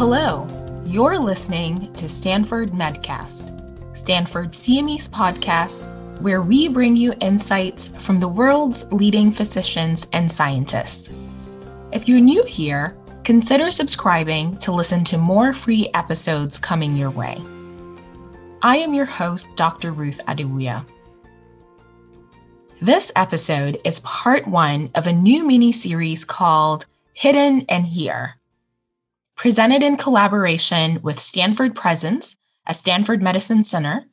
Hello, you're listening to Stanford Medcast, Stanford CME's podcast, where we bring you insights from the world's leading physicians and scientists. If you're new here, consider subscribing to listen to more free episodes coming your way. I am your host, Dr. Ruth Adewuya. This episode is part one of a new mini-series called Hidden and Here, presented in collaboration with Stanford Presence, a Stanford Medicine Center,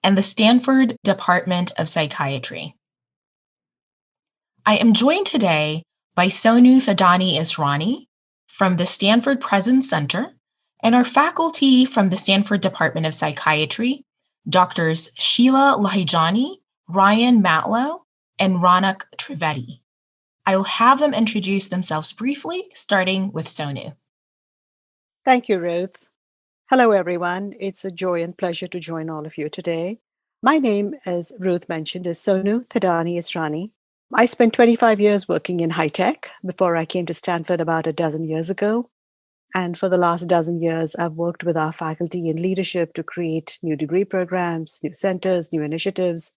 and the Stanford Department of Psychiatry. I am joined today by Sonu Thadani Israni from the Stanford Presence Center and our faculty from the Stanford Department of Psychiatry, Doctors Sheila Lahijani, Ryan Matlow, and Ronak Trivedi. I will have them introduce themselves briefly, starting with Sonu. Thank you, Ruth. Hello, everyone. It's a joy and pleasure to join all of you today. My name, as Ruth mentioned, is Sonu Thadani Israni. I spent 25 years working in high tech before I came to Stanford about a dozen years ago. And for the last dozen years, I've worked with our faculty in leadership to create new degree programs, new centers, new initiatives.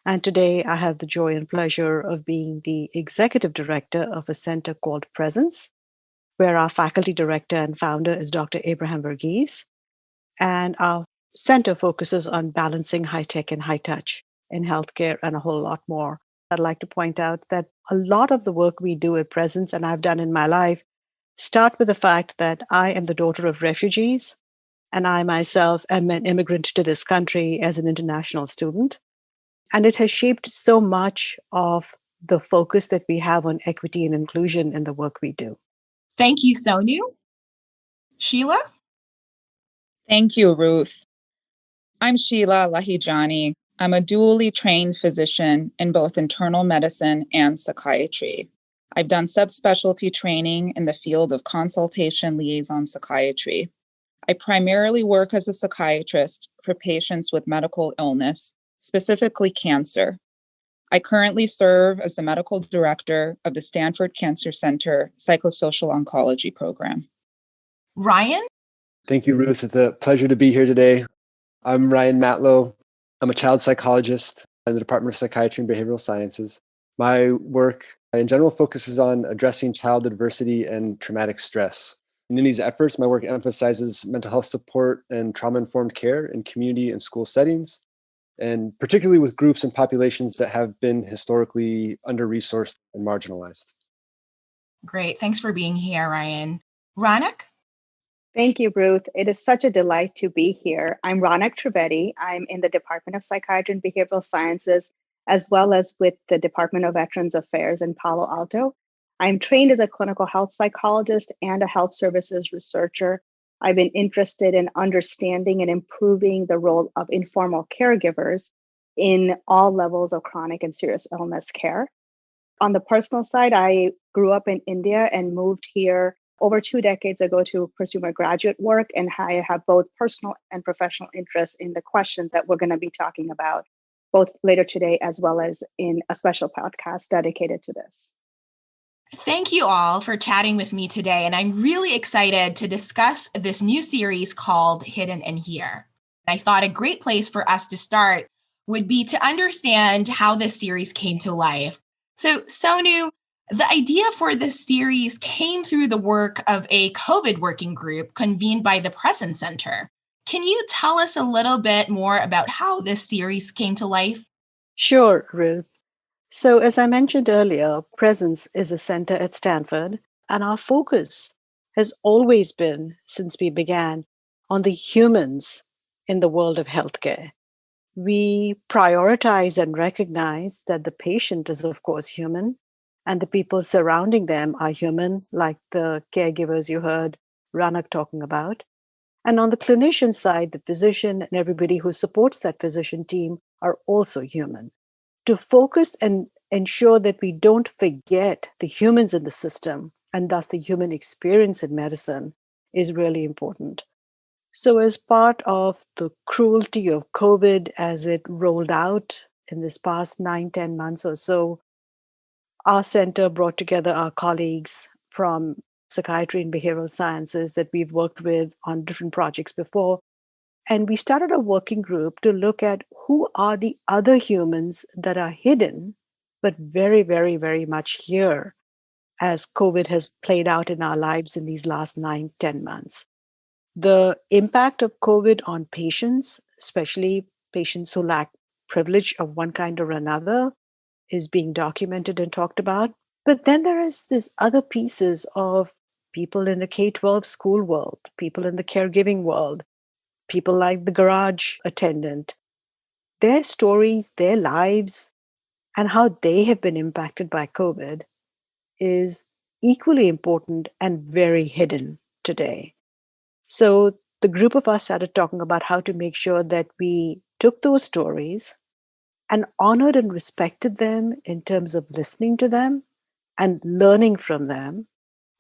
And today I have the joy and pleasure of being the executive director of a center called Presence, where our faculty director and founder is Dr. Abraham Verghese. And our center focuses on balancing high tech and high touch in healthcare and a whole lot more. I'd like to point out that a lot of the work we do at Presence, and I've done in my life, start with the fact that I am the daughter of refugees, and I myself am an immigrant to this country as an international student. And it has shaped so much of the focus that we have on equity and inclusion in the work we do. Thank you, Sonu. Sheila? Thank you, Ruth. I'm Sheila Lahijani. I'm a dually trained physician in both internal medicine and psychiatry. I've done subspecialty training in the field of consultation liaison psychiatry. I primarily work as a psychiatrist for patients with medical illness, specifically cancer. I currently serve as the medical director of the Stanford Cancer Center Psychosocial Oncology Program. Ryan? Thank you, Ruth. It's a pleasure to be here today. I'm Ryan Matlow. I'm a child psychologist in the Department of Psychiatry and Behavioral Sciences. My work in general focuses on addressing child adversity and traumatic stress. And in these efforts, my work emphasizes mental health support and trauma-informed care in community and school settings, and particularly with groups and populations that have been historically under-resourced and marginalized. Great. Thanks for being here, Ryan. Ronak? Thank you, Ruth. It is such a delight to be here. I'm Ronak Trivedi. I'm in the Department of Psychiatry and Behavioral Sciences, as well as with the Department of Veterans Affairs in Palo Alto. I'm trained as a clinical health psychologist and a health services researcher. I've been interested in understanding and improving the role of informal caregivers in all levels of chronic and serious illness care. On the personal side, I grew up in India and moved here over 2 decades ago to pursue my graduate work, and I have both personal and professional interests in the questions that we're going to be talking about, both later today as well as in a special podcast dedicated to this. Thank you all for chatting with me today, and I'm really excited to discuss this new series called Hidden and Here. I thought a great place for us to start would be to understand how this series came to life. So, Sonu, the idea for this series came through the work of a COVID working group convened by the Presence Center. Can you tell us a little bit more about how this series came to life? Sure, Ruth. So, as I mentioned earlier, Presence is a center at Stanford, and our focus has always been, since we began, on the humans in the world of healthcare. We prioritize and recognize that the patient is, of course, human, and the people surrounding them are human, like the caregivers you heard Ranak talking about. And on the clinician side, the physician and everybody who supports that physician team are also human. To focus and ensure that we don't forget the humans in the system, and thus the human experience in medicine, is really important. So as part of the cruelty of COVID as it rolled out in this past 9-10 months or so, our center brought together our colleagues from Psychiatry and Behavioral Sciences that we've worked with on different projects before. And we started a working group to look at who are the other humans that are hidden, but very, very, very much here as COVID has played out in our lives in these last 9, 10 months. The impact of COVID on patients, especially patients who lack privilege of one kind or another, is being documented and talked about. But then there is this other pieces of people in the K-12 school world, people in the caregiving world, people like the garage attendant, their stories, their lives, and how they have been impacted by COVID is equally important and very hidden today. So the group of us started talking about how to make sure that we took those stories and honored and respected them in terms of listening to them and learning from them,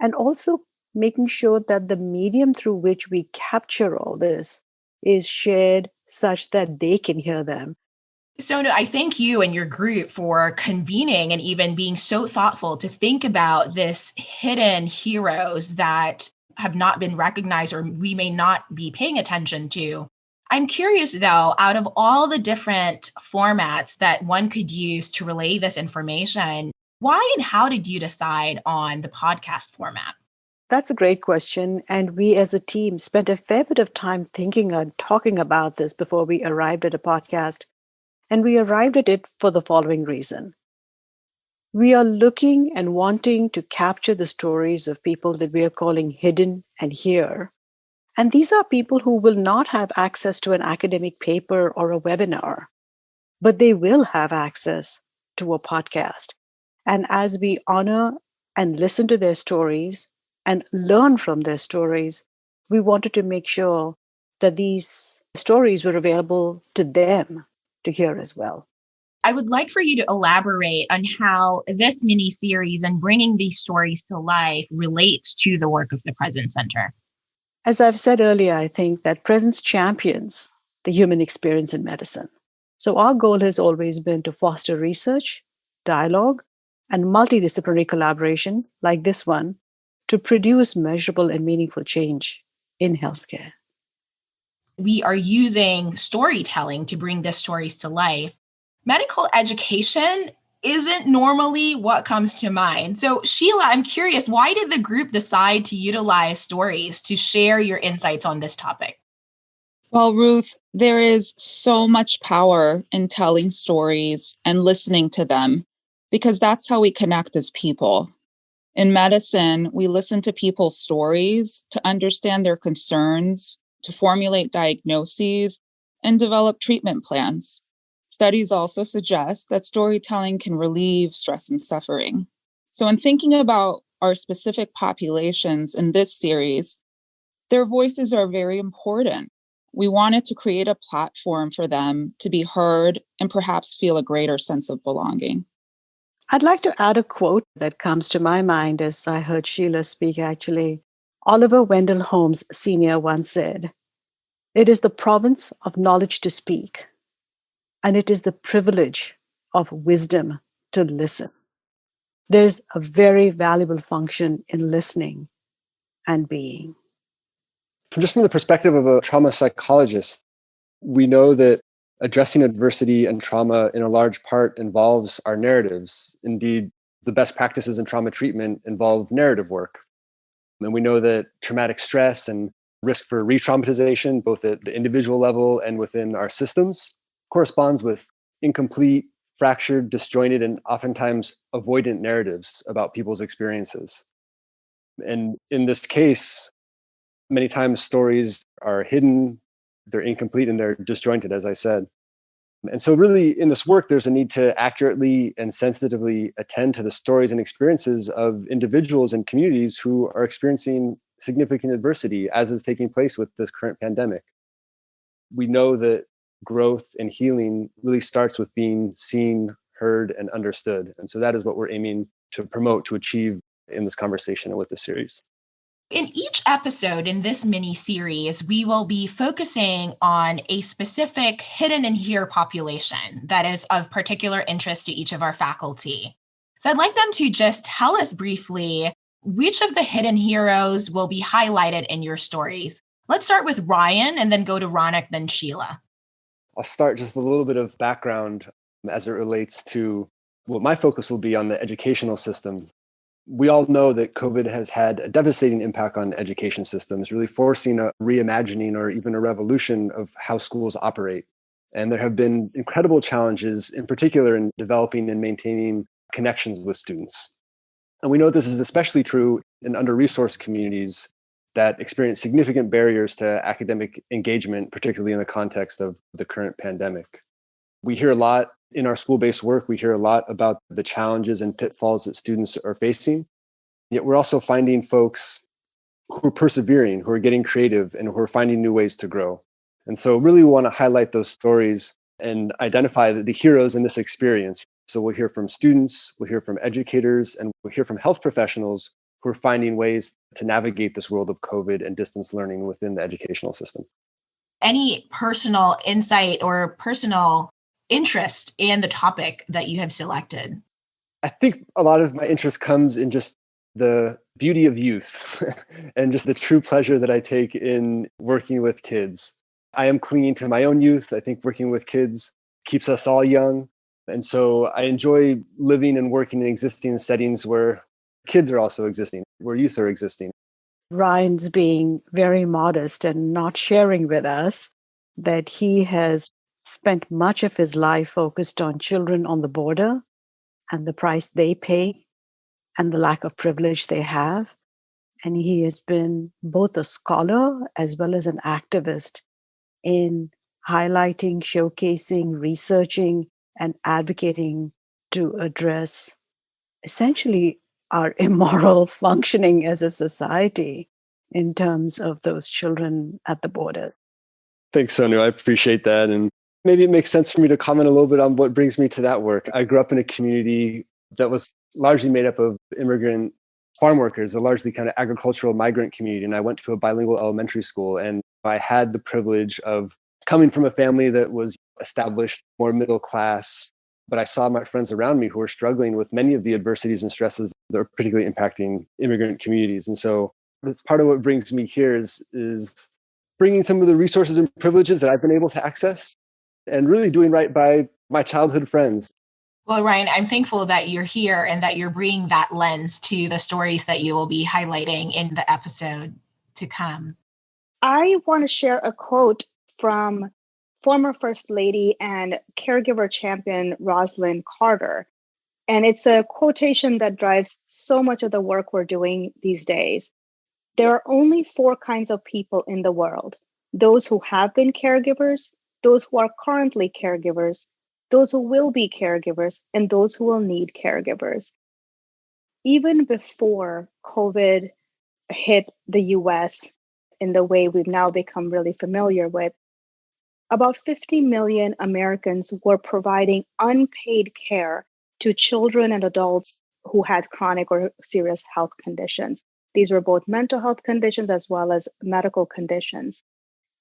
and also making sure that the medium through which we capture all this is shared such that they can hear them. Sonu, I thank you and your group for convening and even being so thoughtful to think about this hidden heroes that have not been recognized or we may not be paying attention to. I'm curious though, out of all the different formats that one could use to relay this information, why and how did you decide on the podcast format? That's a great question. And we as a team spent a fair bit of time thinking and talking about this before we arrived at a podcast. And we arrived at it for the following reason. We are looking and wanting to capture the stories of people that we are calling hidden and here. And these are people who will not have access to an academic paper or a webinar, but they will have access to a podcast. And as we honor and listen to their stories and learn from their stories, we wanted to make sure that these stories were available to them to hear as well. I would like for you to elaborate on how this mini series and bringing these stories to life relates to the work of the Presence Center. As I've said earlier, I think that Presence champions the human experience in medicine. So our goal has always been to foster research, dialogue, and multidisciplinary collaboration like this one to produce measurable and meaningful change in healthcare. We are using storytelling to bring the stories to life. Medical education isn't normally what comes to mind. So Sheila, I'm curious, why did the group decide to utilize stories to share your insights on this topic? Well, Ruth, there is so much power in telling stories and listening to them because that's how we connect as people. In medicine, we listen to people's stories to understand their concerns, to formulate diagnoses, and develop treatment plans. Studies also suggest that storytelling can relieve stress and suffering. So, in thinking about our specific populations in this series, their voices are very important. We wanted to create a platform for them to be heard and perhaps feel a greater sense of belonging. I'd like to add a quote that comes to my mind as I heard Sheila speak, actually. Oliver Wendell Holmes Sr. once said, "It is the province of knowledge to speak, and it is the privilege of wisdom to listen." There's a very valuable function in listening and being. Just from the perspective of a trauma psychologist, we know that addressing adversity and trauma in a large part involves our narratives. Indeed, the best practices in trauma treatment involve narrative work. And we know that traumatic stress and risk for re-traumatization, both at the individual level and within our systems, corresponds with incomplete, fractured, disjointed, and oftentimes avoidant narratives about people's experiences. And in this case, many times stories are hidden, they're incomplete, and they're disjointed, as I said. And so really in this work, there's a need to accurately and sensitively attend to the stories and experiences of individuals and communities who are experiencing significant adversity, as is taking place with this current pandemic. We know that growth and healing really starts with being seen, heard, and understood. And so that is what we're aiming to promote, to achieve in this conversation and with the series. In each episode in this mini series, we will be focusing on a specific hidden and here population that is of particular interest to each of our faculty. So I'd like them to just tell us briefly Which of the hidden heroes will be highlighted in your stories? Let's start with Ryan and then go to Ronak, then Sheila. I'll start just a little bit of background as it relates to what my focus will be on the educational system. We all know that COVID has had a devastating impact on education systems, really forcing a reimagining or even a revolution of how schools operate. And there have been incredible challenges, in particular in developing and maintaining connections with students. And we know this is especially true in under-resourced communities that experience significant barriers to academic engagement, particularly in the context of the current pandemic. We hear a lot in our school-based work, we hear a lot about the challenges and pitfalls that students are facing. Yet we're also finding folks who are persevering, who are getting creative, and who are finding new ways to grow. And so really we want to highlight those stories and identify the heroes in this experience. So we'll hear from students, we'll hear from educators, and we'll hear from health professionals who are finding ways to navigate this world of COVID and distance learning within the educational system. Any personal insight or personal interest in the topic that you have selected? I think a lot of my interest comes in just the beauty of youth and just the true pleasure that I take in working with kids. I am clinging to my own youth. I think working with kids keeps us all young. And so I enjoy living and working and existing in settings where kids are also existing, where youth are existing. Ryan's being very modest and not sharing with us that he has spent much of his life focused on children on the border and the price they pay and the lack of privilege they have. And he has been both a scholar as well as an activist in highlighting, showcasing, researching, and advocating to address essentially our immoral functioning as a society in terms of those children at the border. Thanks, Sonu. I appreciate that. And maybe it makes sense for me to comment a little bit on what brings me to that work. I grew up in a community that was largely made up of immigrant farm workers, a largely kind of agricultural migrant community. And I went to a bilingual elementary school, and I had the privilege of coming from a family that was established, more middle class. But I saw my friends around me who were struggling with many of the adversities and stresses that are particularly impacting immigrant communities. And so that's part of what brings me here is bringing some of the resources and privileges that I've been able to access and really doing right by my childhood friends. Well, Ryan, I'm thankful that you're here and that you're bringing that lens to the stories that you will be highlighting in the episode to come. I want to share a quote from former First Lady and caregiver champion Rosalynn Carter. And it's a quotation that drives so much of the work we're doing these days. There are only 4 kinds of people in the world: those who have been caregivers, those who are currently caregivers, those who will be caregivers, and those who will need caregivers. Even before COVID hit the US in the way we've now become really familiar with, about 50 million Americans were providing unpaid care to children and adults who had chronic or serious health conditions. These were both mental health conditions as well as medical conditions.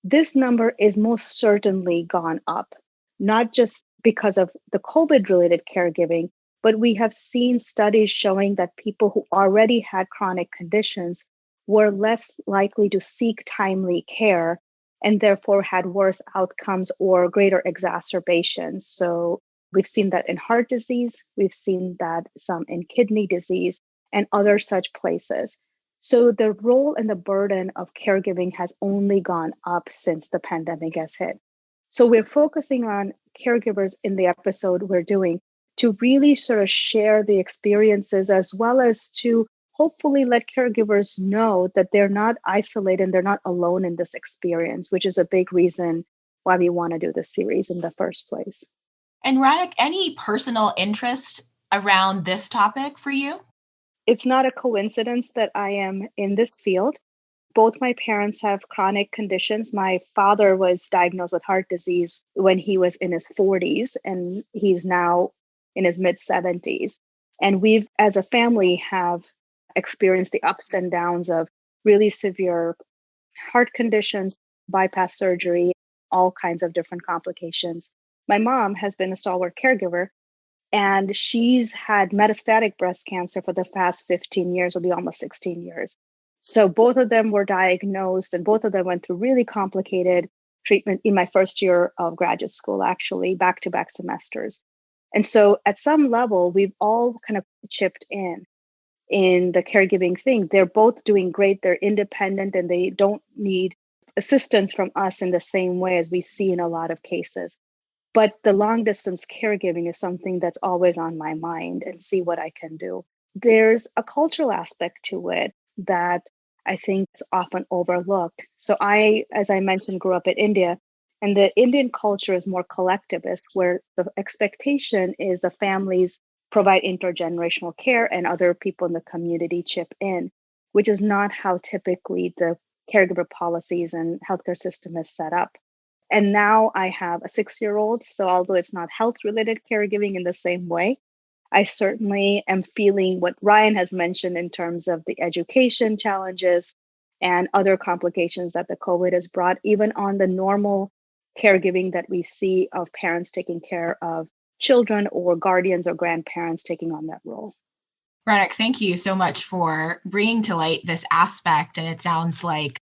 This number is most certainly gone up, not just because of the COVID-related caregiving, but we have seen studies showing that people who already had chronic conditions were less likely to seek timely care and therefore had worse outcomes or greater exacerbations. So we've seen that in heart disease, we've seen that some in kidney disease and other such places. So the role and the burden of caregiving has only gone up since the pandemic has hit. So we're focusing on caregivers in the episode we're doing to really sort of share the experiences as well as to hopefully let caregivers know that they're not isolated and they're not alone in this experience, which is a big reason why we want to do this series in the first place. And Ronak, any personal interest around this topic for you? It's not a coincidence that I am in this field. Both my parents have chronic conditions. My father was diagnosed with heart disease when he was in his 40s, and he's now in his mid 70s. And we've, as a family, have experienced the ups and downs of really severe heart conditions, bypass surgery, all kinds of different complications. My mom has been a stalwart caregiver, And she's had metastatic breast cancer for the past 15 years, it'll be almost 16 years. So both of them were diagnosed and both of them went through really complicated treatment in my first year of graduate school, actually, back-to-back semesters. And so at some level, we've all kind of chipped in the caregiving thing. They're both doing great, they're independent, and they don't need assistance from us in the same way as we see in a lot of cases. But the long distance caregiving is something that's always on my mind and see what I can do. There's a cultural aspect to it that I think is often overlooked. So I, as I mentioned, grew up in India, and the Indian culture is more collectivist, where the expectation is the families provide intergenerational care and other people in the community chip in, which is not how typically the caregiver policies and healthcare system is set up. And now I have a 6-year-old. So although it's not health-related caregiving in the same way, I certainly am feeling what Ryan has mentioned in terms of the education challenges and other complications that the COVID has brought, even on the normal caregiving that we see of parents taking care of children or guardians or grandparents taking on that role. Ronak, thank you so much for bringing to light this aspect. And it sounds like,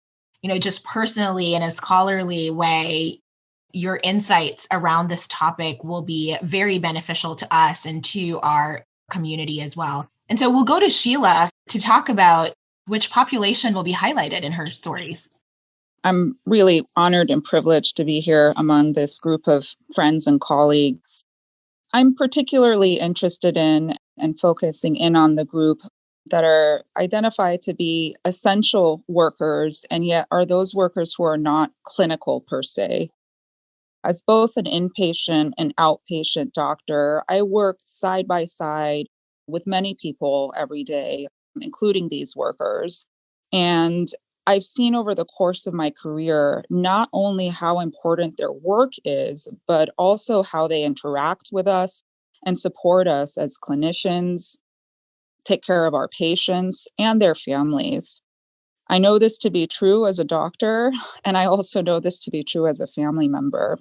just personally in a scholarly way, your insights around this topic will be very beneficial to us and to our community as well. And so we'll go to Sheila to talk about which population will be highlighted in her stories. I'm really honored and privileged to be here among this group of friends and colleagues. I'm particularly interested in and focusing in on the group that are identified to be essential workers, and yet are those workers who are not clinical per se. As both an inpatient and outpatient doctor, I work side by side with many people every day, including these workers. And I've seen over the course of my career not only how important their work is, but also how they interact with us and support us as clinicians, take care of our patients and their families. I know this to be true as a doctor, and I also know this to be true as a family member.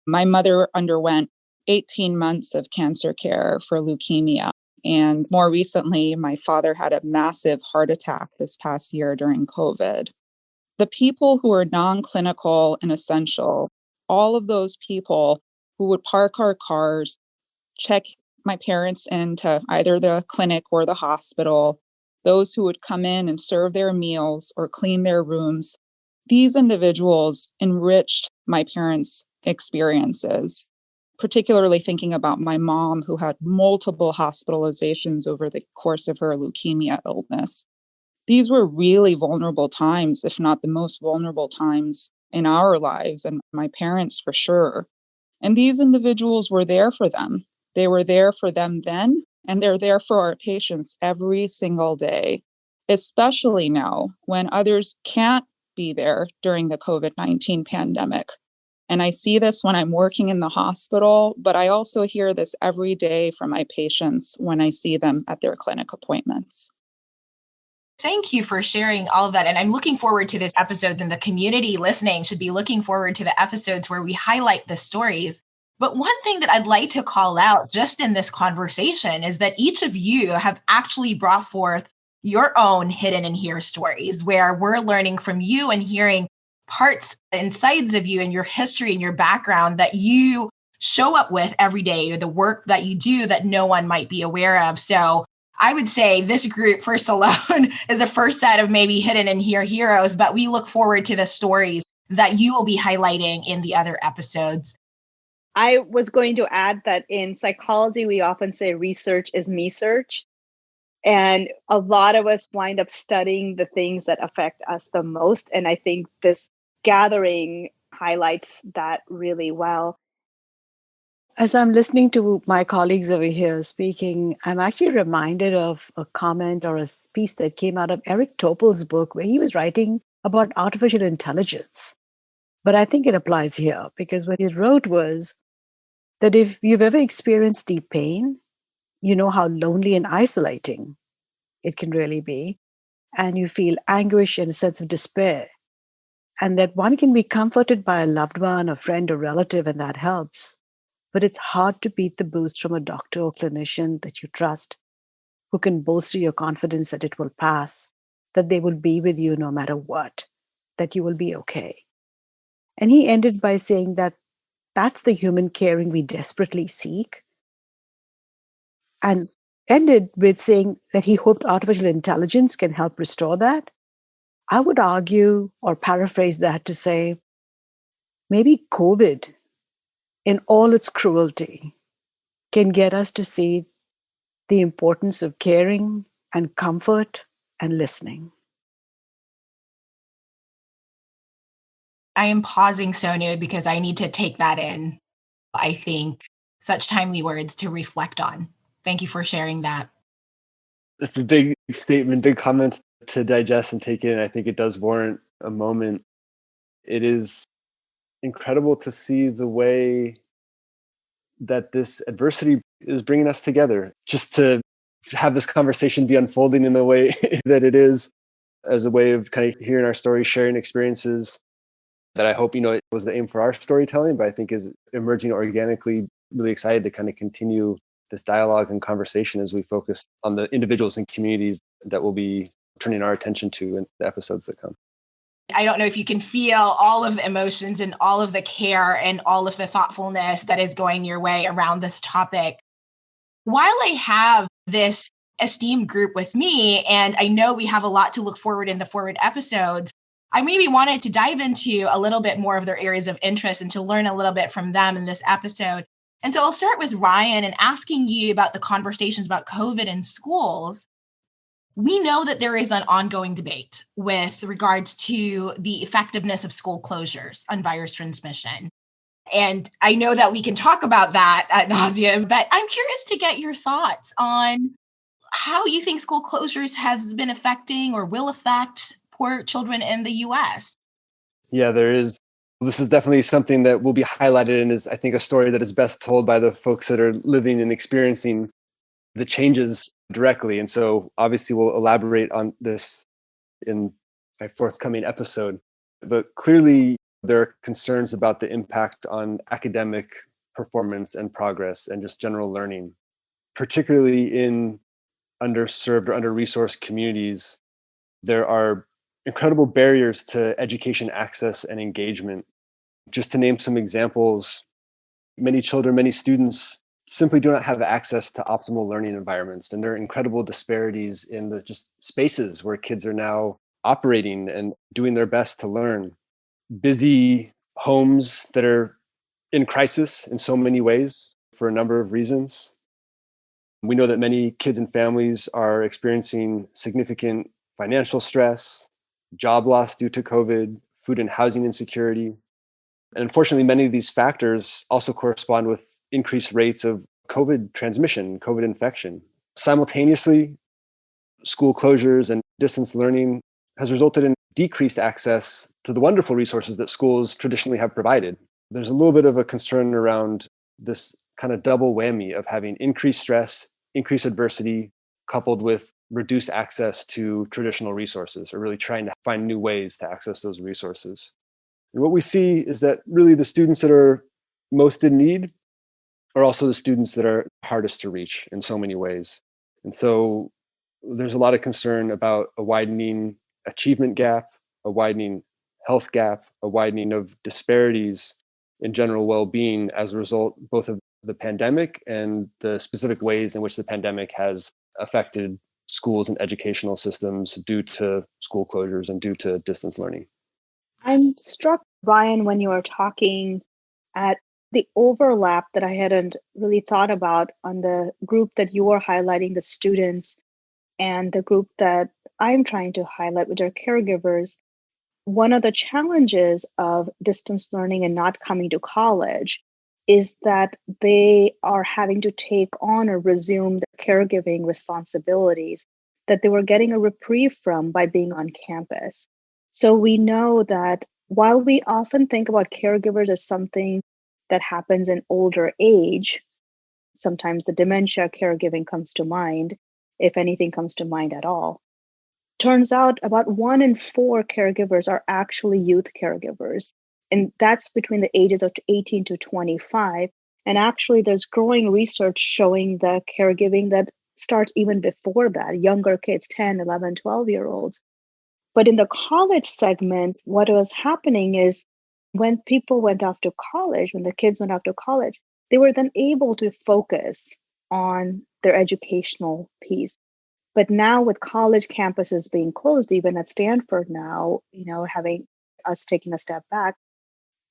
My mother underwent 18 months of cancer care for leukemia. And more recently, my father had a massive heart attack this past year during COVID. The people who are non-clinical and essential, all of those people who would park our cars, check my parents into either the clinic or the hospital, those who would come in and serve their meals or clean their rooms, these individuals enriched my parents' experiences, particularly thinking about my mom, who had multiple hospitalizations over the course of her leukemia illness. These were really vulnerable times, if not the most vulnerable times in our lives, and my parents for sure. And these individuals were there for them. They were there for them then, and they're there for our patients every single day, especially now when others can't be there during the COVID-19 pandemic. And I see this when I'm working in the hospital, but I also hear this every day from my patients when I see them at their clinic appointments. Thank you for sharing all of that. And I'm looking forward to these episodes, and the community listening should be looking forward to the episodes where we highlight the stories. But one thing that I'd like to call out just in this conversation is that each of you have actually brought forth your own hidden and here stories, where we're learning from you and hearing parts and sides of you and your history and your background that you show up with every day, or the work that you do that no one might be aware of. So I would say this group, first alone, is the first set of maybe hidden and here heroes, but we look forward to the stories that you will be highlighting in the other episodes. I was going to add that in psychology, we often say research is me-search. And a lot of us wind up studying the things that affect us the most. And I think this gathering highlights that really well. As I'm listening to my colleagues over here speaking, I'm actually reminded of a comment or a piece that came out of Eric Topol's book, where he was writing about artificial intelligence. But I think it applies here, because what he wrote was that if you've ever experienced deep pain, you know how lonely and isolating it can really be. And you feel anguish and a sense of despair. And that one can be comforted by a loved one, a friend, or relative, and that helps. but it's hard to beat the boost from a doctor or clinician that you trust, who can bolster your confidence that it will pass, that they will be with you no matter what, that you will be okay. And he ended by saying that that's the human caring we desperately seek, and ended with saying that he hoped artificial intelligence can help restore that. I would argue or paraphrase that to say maybe COVID, in all its cruelty, can get us to see the importance of caring and comfort and listening. I am pausing, Sonu, because I need to take that in. I think such timely words to reflect on. Thank you for sharing that. It's a big statement, big comment to digest and take in. I think it does warrant a moment. It is incredible to see the way that this adversity is bringing us together. Just to have this conversation be unfolding in the way that it is, as a way of kind of hearing our stories, sharing experiences, that I hope, it was the aim for our storytelling, but I think is emerging organically. Really excited to kind of continue this dialogue and conversation as we focus on the individuals and communities that we'll be turning our attention to in the episodes that come. I don't know if you can feel all of the emotions and all of the care and all of the thoughtfulness that is going your way around this topic. While I have this esteemed group with me, and I know we have a lot to look forward in the forward episodes, I maybe wanted to dive into a little bit more of their areas of interest and to learn a little bit from them in this episode. And so I'll start with Ryan and asking you about the conversations about COVID in schools. We know that there is an ongoing debate with regards to the effectiveness of school closures on virus transmission. And I know that we can talk about that ad nauseum, but I'm curious to get your thoughts on how you think school closures has been affecting or will affect poor children in the US. Yeah, this is definitely something that will be highlighted and is, I think, a story that is best told by the folks that are living and experiencing the changes directly. And so obviously we'll elaborate on this in my forthcoming episode. But clearly there are concerns about the impact on academic performance and progress and just general learning, particularly in underserved or under-resourced communities. There are incredible barriers to education access and engagement. Just to name some examples, many children, many students simply do not have access to optimal learning environments. And there are incredible disparities in the just spaces where kids are now operating and doing their best to learn. Busy homes that are in crisis in so many ways for a number of reasons. We know that many kids and families are experiencing significant financial stress, job loss due to COVID, food and housing insecurity. And unfortunately, many of these factors also correspond with increased rates of COVID transmission, COVID infection. Simultaneously, school closures and distance learning has resulted in decreased access to the wonderful resources that schools traditionally have provided. There's a little bit of a concern around this kind of double whammy of having increased stress, increased adversity, coupled with reduced access to traditional resources, or really trying to find new ways to access those resources. And what we see is that really the students that are most in need are also the students that are hardest to reach in so many ways. And so there's a lot of concern about a widening achievement gap, a widening health gap, a widening of disparities in general well-being as a result both of the pandemic and the specific ways in which the pandemic has affected schools and educational systems due to school closures and due to distance learning. I'm struck, Ryan, when you were talking at the overlap that I hadn't really thought about on the group that you were highlighting, the students, and the group that I'm trying to highlight, which are caregivers. One of the challenges of distance learning and not coming to college is that they are having to take on or resume the caregiving responsibilities that they were getting a reprieve from by being on campus. So we know that while we often think about caregivers as something that happens in older age, sometimes the dementia caregiving comes to mind, if anything comes to mind at all. Turns out about 1 in 4 caregivers are actually youth caregivers. And that's between the ages of 18 to 25. And actually, there's growing research showing the caregiving that starts even before that, younger kids, 10, 11, 12-year-olds. But in the college segment, what was happening is when people went off to college, when the kids went off to college, they were then able to focus on their educational piece. But now with college campuses being closed, even at Stanford now, having us taking a step back,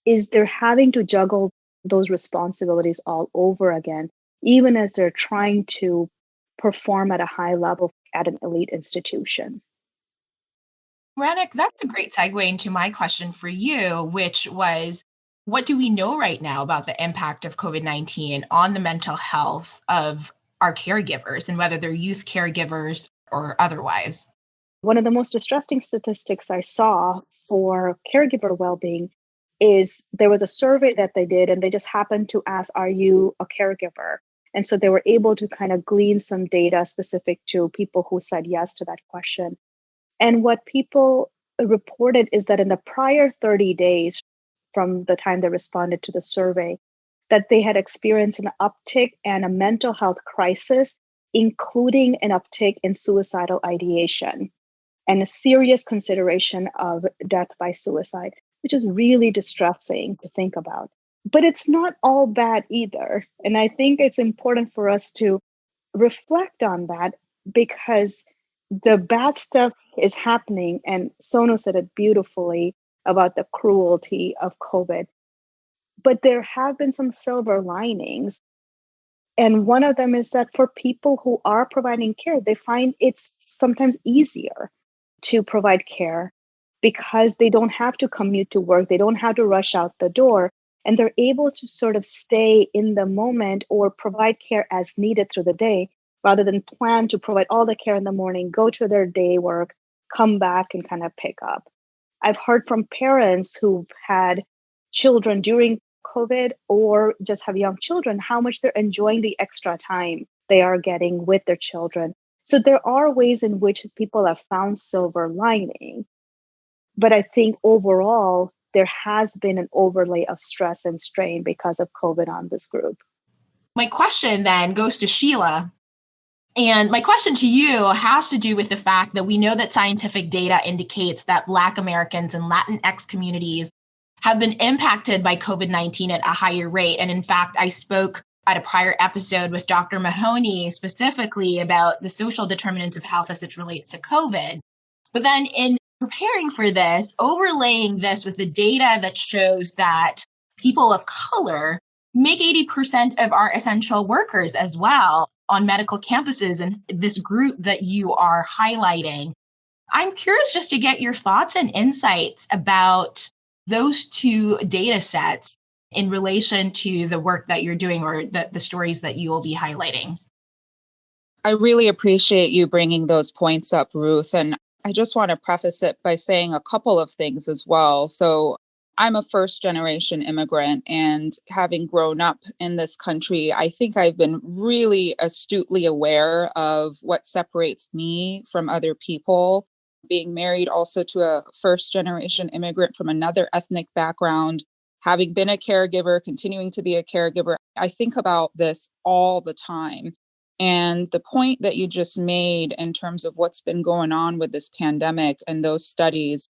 is they're having to juggle those responsibilities all over again, even as they're trying to perform at a high level at an elite institution. Ranik, that's a great segue into my question for you, which was, what do we know right now about the impact of COVID-19 on the mental health of our caregivers, and whether they're youth caregivers or otherwise? One of the most distressing statistics I saw for caregiver well-being is there was a survey that they did, and they just happened to ask, are you a caregiver? And so they were able to kind of glean some data specific to people who said yes to that question. And what people reported is that in the prior 30 days from the time they responded to the survey, that they had experienced an uptick and a mental health crisis, including an uptick in suicidal ideation and a serious consideration of death by suicide, which is really distressing to think about. But it's not all bad either. And I think it's important for us to reflect on that, because the bad stuff is happening. And Sonu said it beautifully about the cruelty of COVID. But there have been some silver linings. And one of them is that for people who are providing care, they find it's sometimes easier to provide care because they don't have to commute to work. They don't have to rush out the door. And they're able to sort of stay in the moment or provide care as needed through the day, rather than plan to provide all the care in the morning, go to their day work, come back and kind of pick up. I've heard from parents who've had children during COVID or just have young children, how much they're enjoying the extra time they are getting with their children. So there are ways in which people have found silver lining. But I think overall, there has been an overlay of stress and strain because of COVID on this group. My question then goes to Sheila. And my question to you has to do with the fact that we know that scientific data indicates that Black Americans and Latinx communities have been impacted by COVID-19 at a higher rate. And in fact, I spoke at a prior episode with Dr. Mahoney specifically about the social determinants of health as it relates to COVID. But then in preparing for this, overlaying this with the data that shows that people of color make 80% of our essential workers as well on medical campuses, and this group that you are highlighting. I'm curious just to get your thoughts and insights about those two data sets in relation to the work that you're doing or the stories that you will be highlighting. I really appreciate you bringing those points up, Ruth. And I just want to preface it by saying a couple of things as well. So I'm a first-generation immigrant, and having grown up in this country, I think I've been really astutely aware of what separates me from other people. Being married also to a first-generation immigrant from another ethnic background, having been a caregiver, continuing to be a caregiver, I think about this all the time. And the point that you just made in terms of what's been going on with this pandemic and those studies,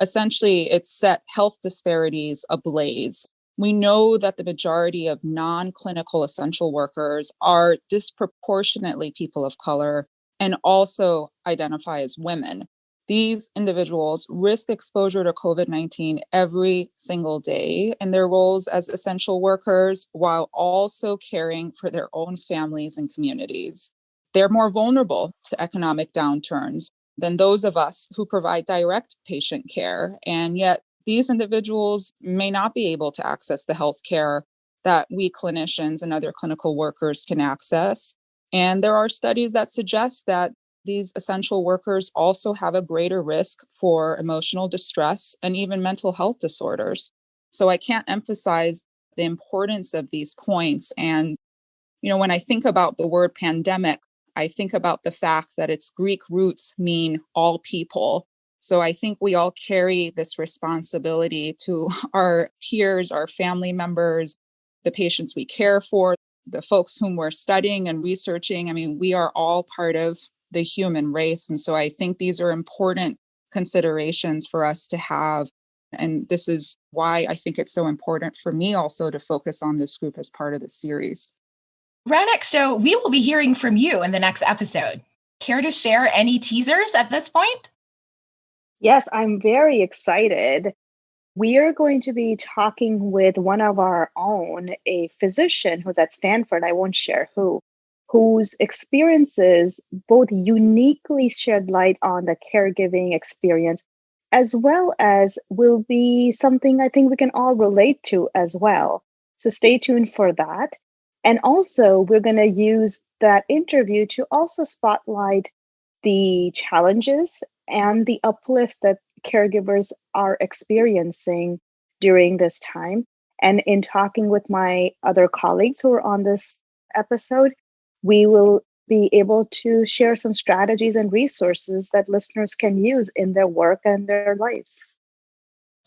essentially, it's set health disparities ablaze. We know that the majority of non-clinical essential workers are disproportionately people of color and also identify as women. These individuals risk exposure to COVID-19 every single day in their roles as essential workers while also caring for their own families and communities. They're more vulnerable to economic downturns than those of us who provide direct patient care. And yet these individuals may not be able to access the health care that we clinicians and other clinical workers can access. And there are studies that suggest that these essential workers also have a greater risk for emotional distress and even mental health disorders. So I can't emphasize the importance of these points. And, when I think about the word pandemic, I think about the fact that its Greek roots mean all people. So I think we all carry this responsibility to our peers, our family members, the patients we care for, the folks whom we're studying and researching. I mean, we are all part of the human race. And so I think these are important considerations for us to have. And this is why I think it's so important for me also to focus on this group as part of the series. Ranak, so we will be hearing from you in the next episode. Care to share any teasers at this point? Yes, I'm very excited. We are going to be talking with one of our own, a physician who's at Stanford, I won't share whose experiences both uniquely shed light on the caregiving experience, as well as will be something I think we can all relate to as well. So stay tuned for that. And also, we're going to use that interview to also spotlight the challenges and the uplifts that caregivers are experiencing during this time. And in talking with my other colleagues who are on this episode, we will be able to share some strategies and resources that listeners can use in their work and their lives.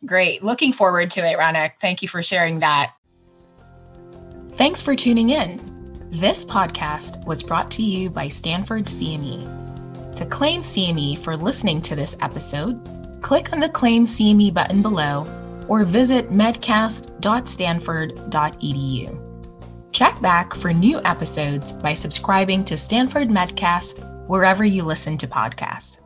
Great. Looking forward to it, Ranak. Thank you for sharing that. Thanks for tuning in. This podcast was brought to you by Stanford CME. To claim CME for listening to this episode, click on the Claim CME button below or visit medcast.stanford.edu. Check back for new episodes by subscribing to Stanford Medcast wherever you listen to podcasts.